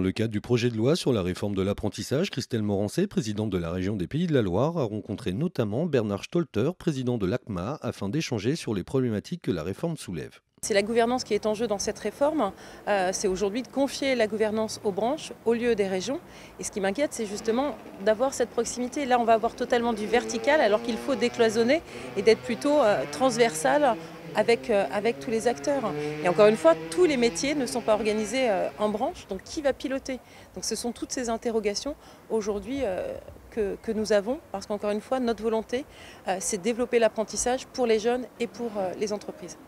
le cadre du projet de loi sur la réforme de l'apprentissage, Christelle Morancet, présidente de la région des Pays de la Loire, a rencontré notamment Bernard Stolter, président de l'ACMA, afin d'échanger sur les problématiques que la réforme soulève. C'est la gouvernance qui est en jeu dans cette réforme. C'est aujourd'hui de confier la gouvernance aux branches au lieu des régions. Et ce qui m'inquiète, c'est justement d'avoir cette proximité. Là, on va avoir totalement du vertical alors qu'il faut décloisonner et d'être plutôt transversal avec tous les acteurs. Et encore une fois, tous les métiers ne sont pas organisés en branches. Donc qui va piloter? Donc ce sont toutes ces interrogations aujourd'hui que nous avons. Parce qu'encore une fois, notre volonté, c'est de développer l'apprentissage pour les jeunes et pour les entreprises.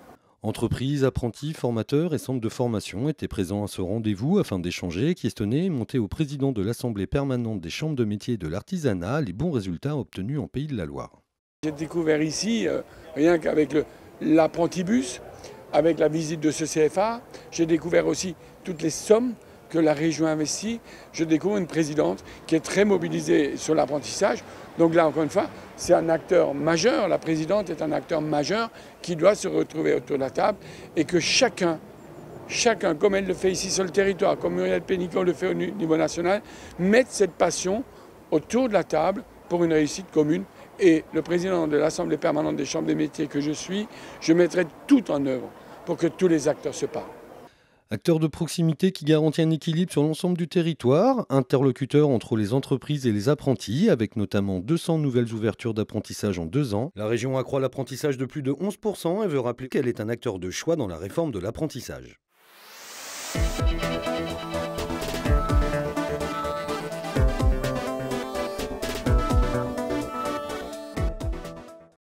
Entreprises, apprentis, formateurs et centres de formation étaient présents à ce rendez-vous afin d'échanger, questionner et monter au président de l'Assemblée permanente des chambres de métiers et de l'artisanat les bons résultats obtenus en Pays de la Loire. J'ai découvert ici, rien qu'avec l'apprentibus, avec la visite de ce CFA, j'ai découvert aussi toutes les sommes que la région investit. Je découvre une présidente qui est très mobilisée sur l'apprentissage. Donc là, encore une fois, c'est un acteur majeur. La présidente est un acteur majeur qui doit se retrouver autour de la table et que chacun, comme elle le fait ici sur le territoire, comme Muriel Pénicaud le fait au niveau national, mette cette passion autour de la table pour une réussite commune. Et le président de l'Assemblée permanente des chambres des métiers que je suis, je mettrai tout en œuvre pour que tous les acteurs se parlent. Acteur de proximité qui garantit un équilibre sur l'ensemble du territoire, interlocuteur entre les entreprises et les apprentis, avec notamment 200 nouvelles ouvertures d'apprentissage en 2 ans. La région accroît l'apprentissage de plus de 11% et veut rappeler qu'elle est un acteur de choix dans la réforme de l'apprentissage.